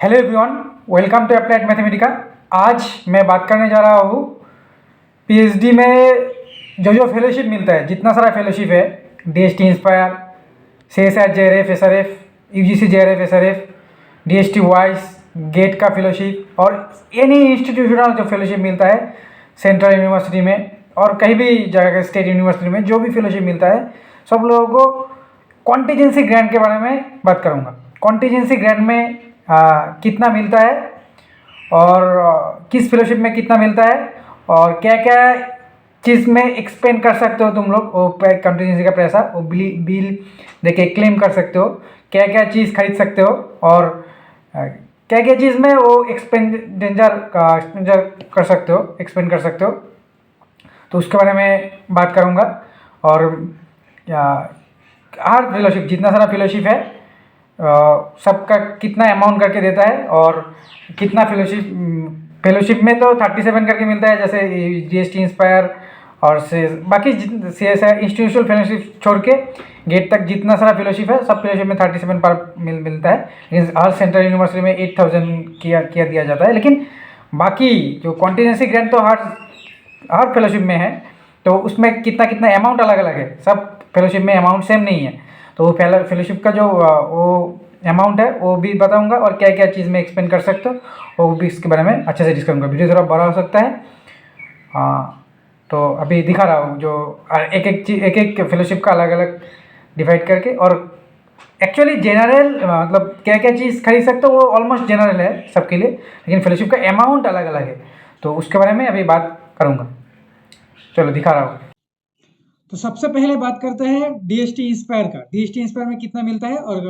Hello everyone, welcome to applied Mathematica. आज मैं बात करने जा रहा हूँ पीएचडी में जो फेलोशिप मिलता है, जितना सारा फेलोशिप है, DST inspire, CSR JRF SRF, UGC JRF SRF, DST वाइस, गेट का फेलोशिप और एनी इंस्टीट्यूशनल जो फेलोशिप मिलता है सेंट्रल यूनिवर्सिटी में और कहीं भी जगह के स्टेट यूनिवर्सिटी में जो भी फेलोशिप मिलता है, सब लोगों को कॉन्टीजेंसी ग्रांट के बारे में बात करूँगा। कॉन्टीजेंसी ग्रांट में कितना मिलता है और किस फेलोशिप में कितना मिलता है और क्या क्या चीज़ में एक्सपेंड कर सकते हो तुम लोग वो कंटीजेंसी का पैसा, वो बिल देके क्लेम कर सकते हो, क्या क्या चीज़ खरीद सकते हो और क्या क्या चीज़ में वो एक्सपेंडिचर कर सकते हो, एक्सपेंड कर सकते हो। तो उसके बारे में बात करूँगा। और हर फेलोशिप, जितना सारा फेलोशिप है, सबका कितना अमाउंट करके देता है और कितना फेलोशिप में तो 37 करके मिलता है, जैसे जीएसटी इंस्पायर और से बाकी सीएसआर इंस्टीट्यूशनल फेलोशिप छोड़ के गेट तक जितना सारा फेलोशिप है, सब फेलोशिप में 37 पर मिलता है। लेकिन हर सेंट्रल यूनिवर्सिटी में 8000 किया दिया जाता है। लेकिन बाकी जो कॉन्टीजेंसी ग्रांट तो हर फेलोशिप में है, तो उसमें कितना कितना अमाउंट अलग अलग है। सब फेलोशिप में अमाउंट सेम नहीं है, तो वो फेलोशिप का जो वो अमाउंट है वो भी बताऊंगा और क्या क्या चीज़ में एक्सपेंड कर सकते हो वो भी इसके बारे में अच्छे से डिस्कस करूँगा। वीडियो थोड़ा बड़ा हो सकता है। तो अभी दिखा रहा हूँ जो एक एक फेलोशिप का अलग अलग डिवाइड करके। और एक्चुअली जनरल मतलब क्या क्या चीज़ खरीद सकते हो वो ऑलमोस्ट जनरल है सबके लिए, लेकिन फेलोशिप का अमाउंट अलग अलग है, तो उसके बारे में अभी बात करूँगा। चलो दिखा रहा हूँ। तो सबसे पहले बात करते हैं डीएसटी इंस्पायर का। डीएसटी इंस्पायर में कितना मिलता है और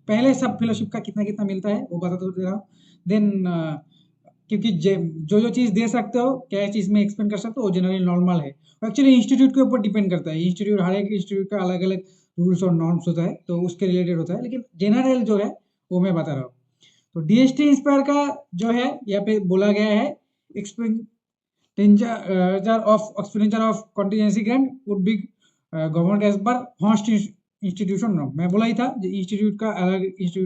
पहले सब फेलोशिप का कितना कितना मिलता है वो बता दे रहा हूँ। देन क्योंकि जो चीज़ दे सकते हो, क्या चीज़ में एक्सपेंड कर सकते हो, वो जनरली नॉर्मल है। एक्चुअली इंस्टीट्यूट के ऊपर डिपेंड करता है। इंस्टीट्यूट, हर एक इंस्टीट्यूट का अलग अलग रूल्स और नॉर्म्स होता है, तो उसके रिलेटेड होता है, लेकिन जनरल जो है वो मैं बता रहा हूँ। तो डीएसटी इंस्पायर का जो है यहाँ पे बोला गया है, expenditure of contingency grant would be governed as per host institution norm. मैं बोला ही था इंस्टीट्यूट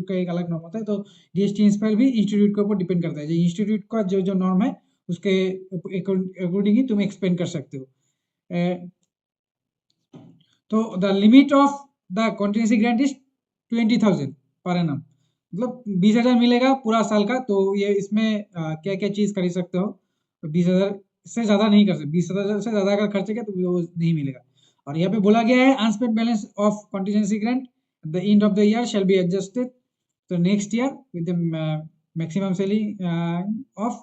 का एक अलग नॉर्म होता है, तो डीएसटी इंस्पायर भी इंस्टीट्यूट के ऊपर डिपेंड करता है। जो इंस्टीट्यूट का जो नॉर्म है उसके अकॉर्डिंग ही तुम एक्सपेंड कर सकते हो। तो the limit of the contingency grant is 20,000 per annum, मतलब 20,000 मिलेगा पूरा साल का। तो ये इसमें क्या क्या चीज़ खरीद सकते हो। 20,000 से ज़्यादा नहीं कर सकते, 20,000 से ज़्यादा अगर खर्च किया तो वो नहीं मिलेगा। और यहाँ पे बोला गया है unspent balance of contingency grant the end of the year shall be adjusted to next year with the maximum ceiling of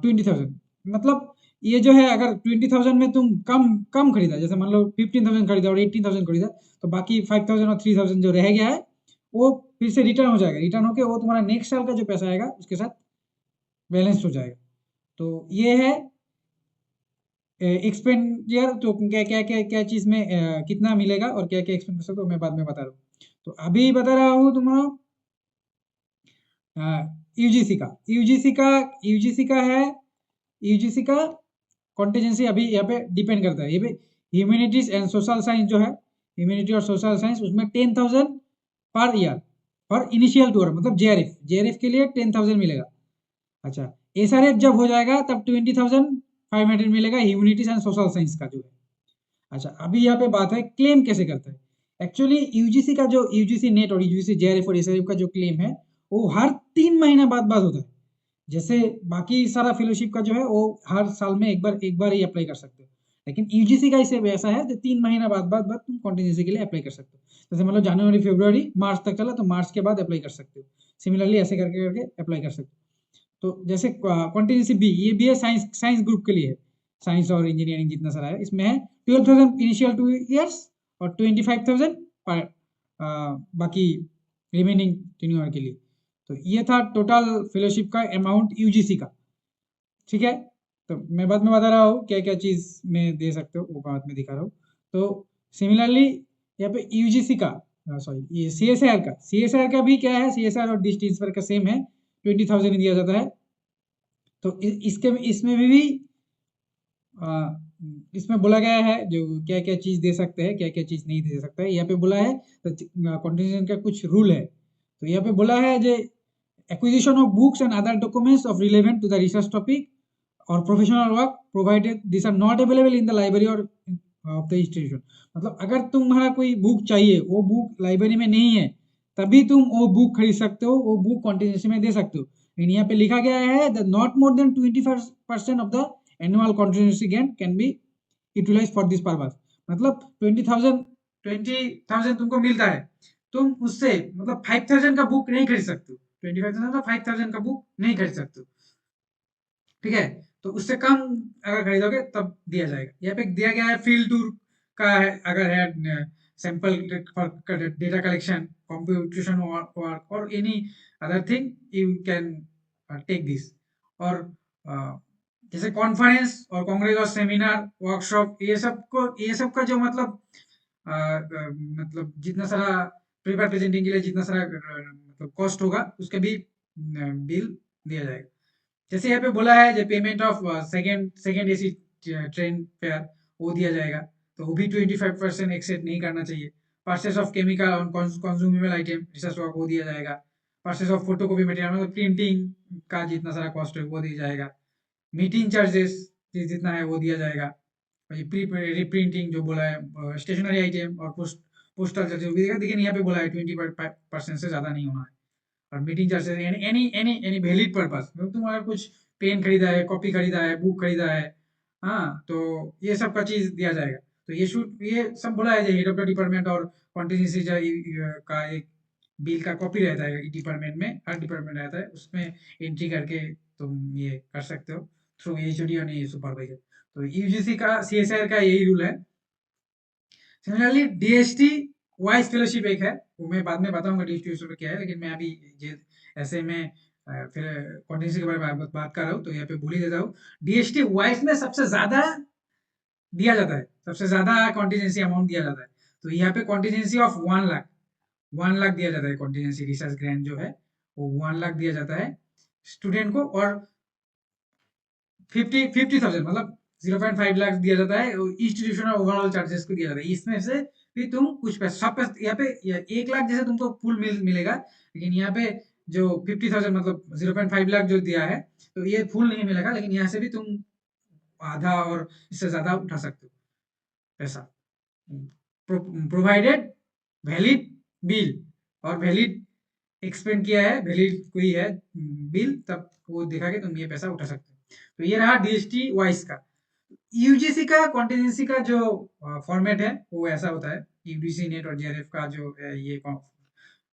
20,000। मतलब ये जो है, अगर 20,000 में तुम कम खरीदा, जैसे मान लो 15,000 खरीदा और 18,000 खरीदा, तो बाकी 5,000 और 3,000 जो रह गया है वो फिर से रिटर्न हो जाएगा। रिटर्न होके वो तुम्हारा नेक्स्ट साल का जो पैसा आएगा उसके साथ बैलेंस हो जाएगा। तो ये है एक्सपेंडिचर। तो क्या क्या क्या क्या चीज़ में कितना मिलेगा और क्या क्या एक्सपेंड कर सकते हो मैं बाद में बता रहा हूँ। तो अभी बता रहा हूँ तुम्हारा यूजीसी का। यूजीसी का कॉन्टीजेंसी अभी यहाँ पे डिपेंड करता है। ये पे ह्यूमैनिटीज एंड सोशल साइंस जो है, ह्यूमैनिटी और सोशल साइंस, उसमें 10,000 पर ईयर और इनिशियल टूर, मतलब जेआरएफ के लिए 10,000 मिलेगा। अच्छा, एसआरएफ जब हो जाएगा तब 20,500 मिलेगा ह्यूमैनिटीज एंड सोशल साइंस का जो है। अच्छा, अभी यहाँ पे बात है क्लेम कैसे करता है। एक्चुअली यूजीसी का जो यूजीसी नेट और यूजीसी जेआरएफ और एसआरएफ का जो क्लेम है वो हर 3 महीना बाद होता है। जैसे बाकी सारा फेलोशिप का जो है वो हर साल में एक बार ही अप्लाई कर सकते हो, लेकिन यूजीसी का इसे ऐसा है जो 3 महीना बाद तुम कॉन्टीजेंसी के लिए अप्लाई कर सकते हो। जैसे मतलब जनवरी फरवरी मार्च तक चला तो मार्च के बाद अप्लाई कर सकते हो। सिमिलरली ऐसे करके करके अप्लाई कर सकते हो। तो जैसे कॉन्टीजेंसी बी, ये भी है साइंस ग्रुप के लिए है। साइंस और इंजीनियरिंग जितना सारा है इसमें है 12,000 इनिशियल 2 ईयर्स और 25,000 बाकी रिमेनिंग 3 ईयर के लिए। तो ये था टोटल फेलोशिप का अमाउंट यूजीसी का। ठीक है, तो मैं बाद में बता रहा हूँ क्या क्या चीज़ में दे सकते हो, वो बाद में दिखा रहा हूँ। तो सिमिलरली यहाँ पे यूजीसी का, सॉरी ये सीएसआर का भी क्या है, सीएसआर और डिस्टेंस पर का सेम है, 20,000 दिया जाता है। तो इसमें बोला गया है जो क्या क्या चीज़ दे सकते हैं, क्या क्या चीज़ नहीं दे सकता है। यहाँ पे बोला है तो कॉन्टिजेंसी का कुछ रूल है। तो यहाँ पे बोला है जो acquisition of books and other documents of relevant to the research topic or professional work provided these are not available in the library or of the institution. मतलब अगर तुम्हारा कोई बुक चाहिए, वो बुक लाइब्रेरी में नहीं है, तभी तुम वो बुक खरीद सकते हो, वो बुक कॉन्टिजेंसी में दे सकते हो। लेकिन यहाँ पे लिखा गया है the not more than 25% of the annual contingency grant can be utilise for this purpose. मतलब 20,000 तुमको मिलता है, तुम उससे मतलब 5,000 का बुक नहीं खरीद सकते हो, 25,000 का 5,000 का बुक नहीं खरीद सकते हो, ठीक है। तो उससे कम अगर खरीदोगे तब दिया जाएगा। यहाँ पे दिया गया है फील्ड टूर का है, अगर है sample data collection, computation work और any other thing you can take this. और जैसे कॉन्फ्रेंस और कांग्रेस और सेमिनार वर्कशॉप, ये सब का जो मतलब जितना सारा पेपर प्रेजेंटिंग के लिए जितना सारा मतलब कॉस्ट होगा, उसके भी बिल दिया जाएगा। जैसे यहाँ पे बोला है जो payment of second AC train fair, वो दिया जाएगा, तो वो भी 25% एक्सेड नहीं करना चाहिए। परचेस ऑफ केमिकल और कंज्यूमेबल आइटम रिसर्च वर्क, वो दिया जाएगा। परचेस ऑफ फोटोकॉपी मटेरियल, मतलब प्रिंटिंग का जितना सारा कॉस्ट है वो दिया जाएगा। मीटिंग चार्जेस जितना है वो दिया जाएगा। रिप्रिंटिंग जो बोला है, स्टेशनरी आइटम और पोस्टल चार्जेस भी देगा, लेकिन यहाँ पे बोला है 20% से ज्यादा नहीं होना है। और meeting charges any valid purpose, तुम अगर कुछ पेन खरीदा है, कॉपी खरीदा है, बुक खरीदा है, हाँ, तो ये सब का चीज दिया जाएगा। तो ये सब बोला है हेड ऑफ द डिपार्टमेंट और कॉन्टिजेंसी का एक बिल का कॉपी रहता है डिपार्टमेंट में, हर डिपार्टमेंट रहता है, उसमें एंट्री करके तुम ये कर सकते हो थ्रू एचओडी और सुपरवाइजर। तो यूजीसी का सीएसआर का यही रूल है। सिमिलरली डीएसटी वाइस फेलोशिप एक है, वो मैं बाद में बताऊंगा डीएसटी क्या है, लेकिन मैं अभी ऐसे में फिर कॉन्टिजेंसी के बारे में बात कर रहा हूँ, तो यहाँ पे भूल ही देता हूँ। डीएसटी वाइस में सबसे ज्यादा दिया जाता है, सबसे ज्यादा कॉन्टिजेंसी अमाउंट दिया जाता है। तो यहाँ पे कॉन्टिजेंसी ऑफ 1 लाख दिया जाता है। कॉन्टिजेंसी रिसर्च ग्रांट जो है वो 1 लाख दिया जाता है स्टूडेंट को, और 50,000 मतलब 0.5 लाख दिया जाता है इंस्टीट्यूशनल ओवरऑल चार्जेस को दिया जाता है। इसमें से भी तुम कुछ पैसा, सब पैसा यहाँ पे 1 लाख जैसे तुमको फुल मिलेगा, लेकिन यहाँ पे जो 50,000 मतलब 0.5 लाख जो दिया है, तो ये फुल नहीं मिलेगा, लेकिन यहाँ से भी तुम आधा और इससे ज्यादा उठा सकते हो पैसा, प्रोवाइडेड वैलिड बिल, और वैलिड एक्सपेंड किया है, वैलिड कोई है बिल, तब वो दिखा के तुम ये पैसा उठा सकते हो। तो ये रहा डीएसटी वाइस का। यूजीसी का कॉन्टिजेंसी का जो फॉर्मेट है वो ऐसा होता है, यूजीसी नेट और जेआरएफ का जो ये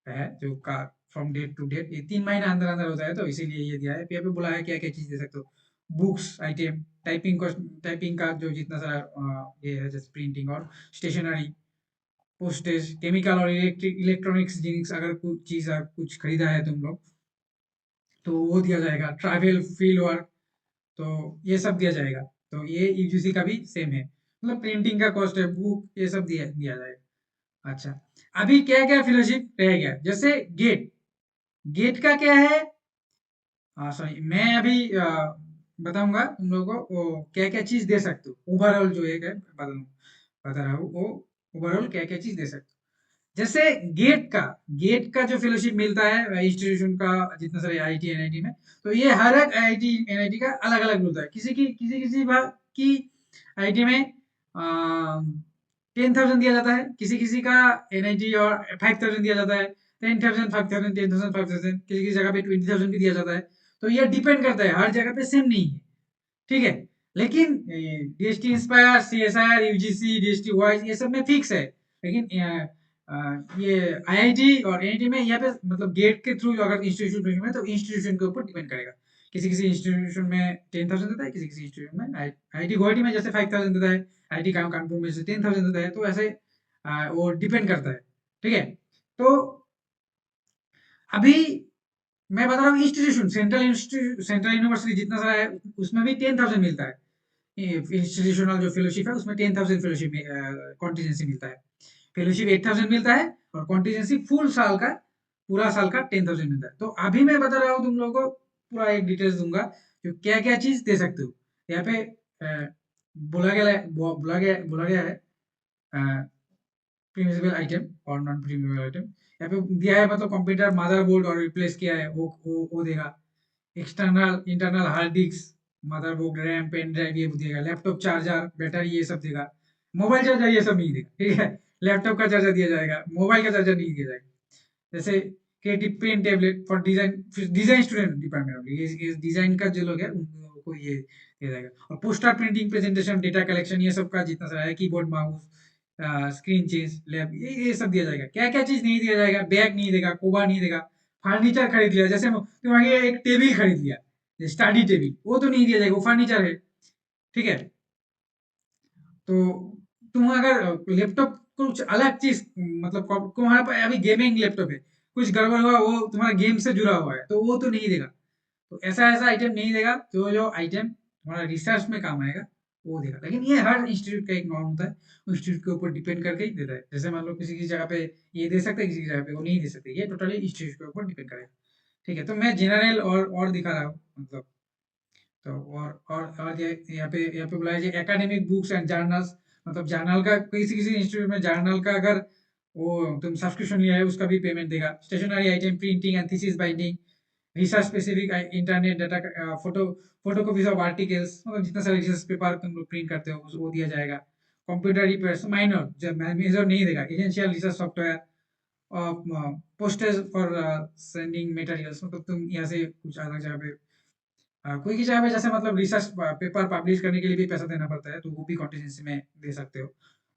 है जो का फ्रॉम डेट टू डेट, ये 3 महीना अंदर अंदर होता है, तो इसीलिए ये दिया है। यहाँ पे बोला है क्या क्या चीज दे सकते हो, बुक्स आइटम, टाइपिंग का जो जितना सारा ये है, जैसे प्रिंटिंग और स्टेशनरी, पोस्टेज, केमिकल और इलेक्ट्रॉनिक्स जिनिस, अगर कुछ चीज कुछ खरीदा है तुम लोग, तो वो दिया जाएगा। ट्रैवल, फील्ड वर्क, तो ये सब दिया जाएगा। तो ये यूजीसी का भी सेम है, मतलब प्रिंटिंग का कॉस्ट है, बुक, ये सब दिया दिया जाएगा। अच्छा, अभी क्या क्या फेलोशिप रह गया, जैसे गेट, गेट का क्या है, सॉरी मैं अभी बताऊंगा तुम लोगों को वो क्या क्या चीज दे सकते हो, ओवरऑल जो एक है बता रहा हूँ, वो ओवरऑल क्या क्या चीज दे सकते हो। जैसे गेट का जो फेलोशिप मिलता है इंस्टीट्यूशन का, जितना सारे आईआईटी एनआईटी में, तो ये हर एक आईआईटी एनआईटी का अलग अलग मिलता है। किसी भाग की आईआईटी में 10,000 दिया जाता है, किसी किसी का एनआईटी और 5,000 दिया जाता है, 10,000 5,000 10,000 5,000, किसी किसी जगह पे 20,000 भी दिया जाता है। तो ये डिपेंड करता है, हर जगह पे सेम नहीं है, ठीक है। लेकिन DST inspire, CSR, UGC, DST wise, ये सब में फिक्स है। लेकिन ये आईआईटी और एनआईटी में यहाँ पे मतलब गेट के थ्रू अगर इंस्टीट्यूशन में, तो इंस्टीट्यूशन के ऊपर डिपेंड करेगा। किसी किसी इंस्टीट्यूशन में 10,000 देता है, किसी किसी इंस्टीट्यूशन में, आईआईटी गुवाहाटी में जैसे 5,000 देता है, आईआईटी कानपुर में जैसे 10,000 देता है, तो ऐसे वो डिपेंड करता है, ठीक है। तो अभी मैं बता रहा हूँ इंस्टीट्यूशन, सेंट्रल यूनिवर्सिटी जितना सारा है, उसमें भी 10,000 मिलता है। इंस्टीट्यूशनल जो फेलोशिप है उसमें 10,000 फेलोशिप कॉन्टिजेंसी मिलता है। फेलोशिप 8,000 मिलता है, और कॉन्टिजेंसी फुल साल का, पूरा साल का 10,000 मिलता है। तो अभी मैं बता रहा हूँ तुम लोगों को, पूरा एक डिटेल्स दूंगा जो क्या क्या चीज दे सकते हो। यहाँ पे बोला गया है प्रीमिसिबल आइटम और नॉन प्रीमिसिबल आइटम। यहाँ पे दिया है मतलब कंप्यूटर मदरबोर्ड और रिप्लेस किया है, वो देगा। External internal hard disk, motherboard, RAM, pen drive ये देगा। लैपटॉप चार्जर, बैटरी ये सब देगा। मोबाइल चार्जर ये सब नहीं देगा, ठीक है। लैपटॉप का चार्जर दिया जाएगा, मोबाइल का चार्जर नहीं दिया जाएगा। जैसे creative pen tablet for design, design student department होगी, ये डिजाइन का जो लोग है उनको ये दिया जाएगा। और poster printing, presentation, data collection ये सब का जितना सारा है, keyboard, mouse, screen change, lab, ये सब दिया जाएगा। क्या क्या चीज नहीं दिया जाएगा, बैग नहीं देगा, कोबा नहीं देगा। फर्नीचर खरीद लिया, जैसे तुम आगे एक टेबल खरीद लिया, स्टडी टेबल, वो तो नहीं दिया जाएगा, वो फर्नीचर है, ठीक है। तो तुम अगर लैपटॉप कुछ अलग चीज, मतलब तुम्हारे पास अभी गेमिंग लैपटॉप है, कुछ गड़बड़ हुआ, वो तुम्हारा गेम से जुड़ा हुआ है, तो वो तो नहीं देगा। तो ऐसा ऐसा आइटम नहीं देगा, जो जो आइटम तुम्हारा रिसर्च में काम आएगा वो देगा। लेकिन ये हर इंस्टीट्यूट का एक नॉर्म होता है, उस इंस्टीट्यूट के ऊपर डिपेंड करके ही देता है। जैसे मान लो किसी की जगह पे ये दे सकते हैं, किसी की जगह पे वो नहीं दे सकते, ये टोटली इंस्टीट्यूट के ऊपर डिपेंड करेगा, ठीक है। तो मैं जनरल और दिखा रहा हूँ, मतलब। तो और यहाँ पे बोला है जी एकेडमिक बुक्स एंड जर्नल्स, मतलब जर्नल का किसी किसी इंस्टीट्यूट में जर्नल का अगर वो तुम सब्सक्रिप्शन लिया है उसका भी पेमेंट देगा। Stationery item, printing and thesis binding, research specific, internet data, photo copies of articles, मतलब जितना सारा रिसर्च पेपर तुम लोग प्रिंट करते हो वो दिया जाएगा। कंप्यूटर रिपेयर्स माइनर, जब मेजर नहीं देगा। Essential research software, postage for sending materials, मतलब तुम यहाँ से कुछ अलग जगह पे, कोई की जगह पे जैसे मतलब रिसर्च पेपर पब्लिश करने के लिए भी पैसा देना पड़ता है, तो वो भी कॉन्टिजेंसी में दे सकते हो।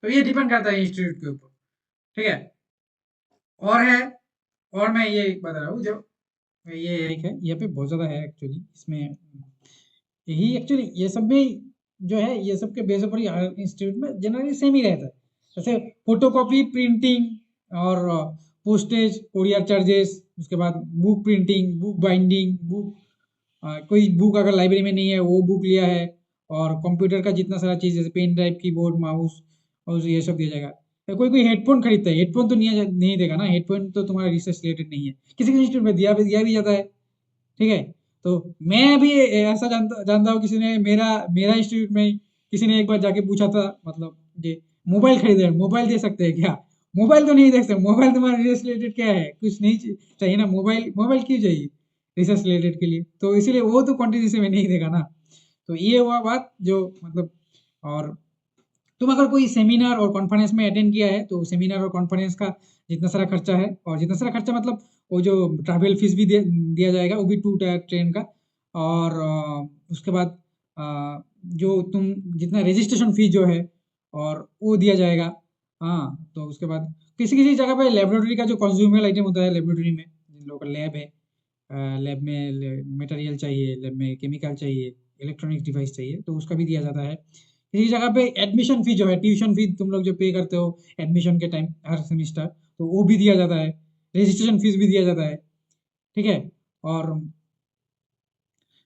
तो ये डिपेंड करता है इंस्टीट्यूट के ऊपर, ठीक है। और है, और मैं ये बता रहा हूँ जो ये एक है, यहाँ पे बहुत ज़्यादा है एक्चुअली इसमें। यही एक्चुअली ये सब भी जो है, ये सब के बेस पर ही हर इंस्टीट्यूट में जनरली सेम ही रहता है। जैसे फोटोकॉपी, प्रिंटिंग और पोस्टेज, कोरियर चार्जेस, उसके बाद book printing, book binding, book, कोई बुक अगर लाइब्रेरी में नहीं है वो बुक लिया है। और कंप्यूटर का जितना सारा चीज़, जैसे पेन ड्राइव, कीबोर्ड, माउस और ये सब दिया जाएगा। या कोई कोई हेडफोन खरीदता है, हेडफोन तो नहीं देगा ना, हेडफोन तो तुम्हारा रिसर्च रिलेटेड नहीं है। किसी किसी इंस्टीट्यूट में दिया भी जाता है, ठीक है। तो मैं भी ऐसा जानता जानता हूँ, किसी ने मेरा मेरा इंस्टीट्यूट में किसी ने एक बार जाके पूछा था, मतलब ये मोबाइल खरीदे, मोबाइल दे सकते हैं क्या? मोबाइल तो नहीं दे सकते, मोबाइल तुम्हारा रिसर्च रिलेटेड क्या है, कुछ नहीं चाहिए ना, मोबाइल मोबाइल क्यों चाहिए रिसर्च रिलेटेड के लिए? तो इसीलिए वो तो क्वांटिटी में नहीं देगा ना। तो ये हुआ बात जो मतलब। और तुम अगर कोई सेमिनार और कॉन्फ्रेंस में अटेंड किया है, तो सेमिनार और कॉन्फ्रेंस का जितना सारा खर्चा है, और जितना सारा खर्चा मतलब वो जो ट्रैवल फीस भी दिया जाएगा, वो भी 2 टायर ट्रेन का। और उसके बाद जो तुम जितना रजिस्ट्रेशन फीस जो है, और वो दिया जाएगा। हाँ, तो उसके बाद किसी किसी जगह पे लेबोरेटरी का जो कंज्यूमेबल आइटम होता है, लेबोरेटरी में जिन लोगों का लैब है, लैब में मटेरियल चाहिए, लैब में केमिकल चाहिए, इलेक्ट्रॉनिक डिवाइस चाहिए, तो उसका भी दिया जाता है। किसी जगह पे एडमिशन फी जो है, ट्यूशन फी तुम लोग जो पे करते हो एडमिशन के टाइम हर सेमिस्टर, तो वो भी दिया जाता है। रजिस्ट्रेशन फीस भी दिया जाता है, ठीक है। और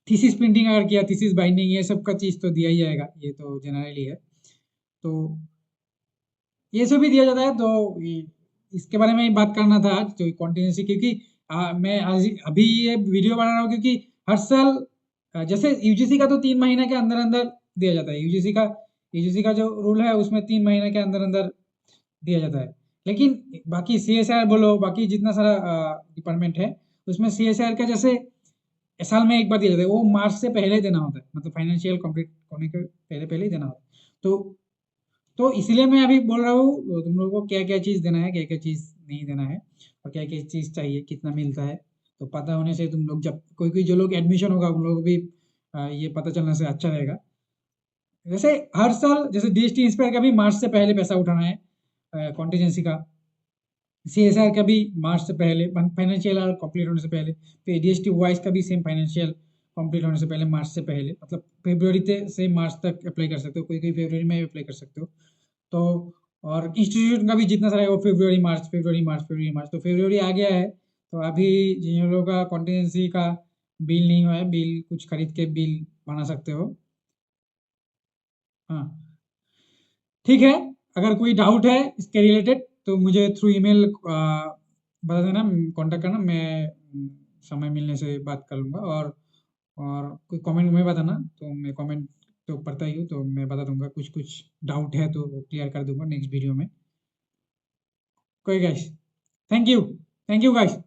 थीसिस प्रिंटिंग अगर किया, थीसिस बाइंडिंग, ये सब का चीज़ तो दिया ही जाएगा, ये तो जनरली है। तो ये सब भी दिया जाता है। तो इसके बारे में ही बात करना था आज, जो कॉन्टिजेंसी, क्योंकि मैं आज अभी ये वीडियो बना रहा हूँ, क्योंकि हर साल जैसे यूजीसी का तो 3 महीने के अंदर अंदर दिया जाता है। यूजीसी का जो रूल है उसमें 3 महीने के अंदर अंदर दिया जाता है। लेकिन बाकी सीएसआर बोलो, बाकी जितना सारा डिपार्टमेंट है, उसमें सीएसआर का जैसे साल में एक बार दिया जाता है, वो मार्च से पहले देना होता है, मतलब फाइनेंशियल कंप्लीट होने के पहले पहले ही देना होता है। तो इसलिए मैं अभी बोल रहा हूँ तुम लोगों को क्या क्या चीज़ देना है, क्या क्या चीज़ नहीं देना है, और क्या क्या चीज़ चाहिए, कितना मिलता है। तो पता होने से तुम लोग, जब कोई कोई जो लोग एडमिशन होगा उन लोगों को भी ये पता चलने से अच्छा रहेगा। वैसे हर साल जैसे डीएसटी इंस्पायर का भी मार्च से पहले पैसा उठाना है, कॉन्टीजेंसी का। सीएसआर का भी मार्च से पहले, फाइनेंशियल ईयर कंप्लीट होने से पहले। फिर डीएसटी वाइज का भी सेम, फाइनेंशियल कंप्लीट होने से पहले, मार्च से पहले, मतलब फरवरी से मार्च तक अप्लाई कर सकते हो, कोई कोई फरवरी में अप्लाई कर सकते हो। तो और इंस्टीट्यूट का भी जितना सारा है वो फरवरी मार्च, फरवरी मार्च, फरवरी मार्च, तो फरवरी आ गया है। तो अभी जिन लोगों का कॉन्टीजेंसी का बिल नहीं हुआ है, बिल कुछ खरीद के बिल बना सकते हो। हाँ, ठीक है। अगर कोई डाउट है इसके रिलेटेड तो मुझे थ्रू ईमेल बता देना, कांटेक्ट करना, मैं समय मिलने से बात कर लूँगा। और कोई कमेंट में बताना, तो मैं कमेंट तो पढ़ता ही हूँ, तो मैं बता दूंगा। कुछ कुछ डाउट है तो क्लियर कर दूंगा नेक्स्ट वीडियो में। कोई guys, thank you. Thank you guys.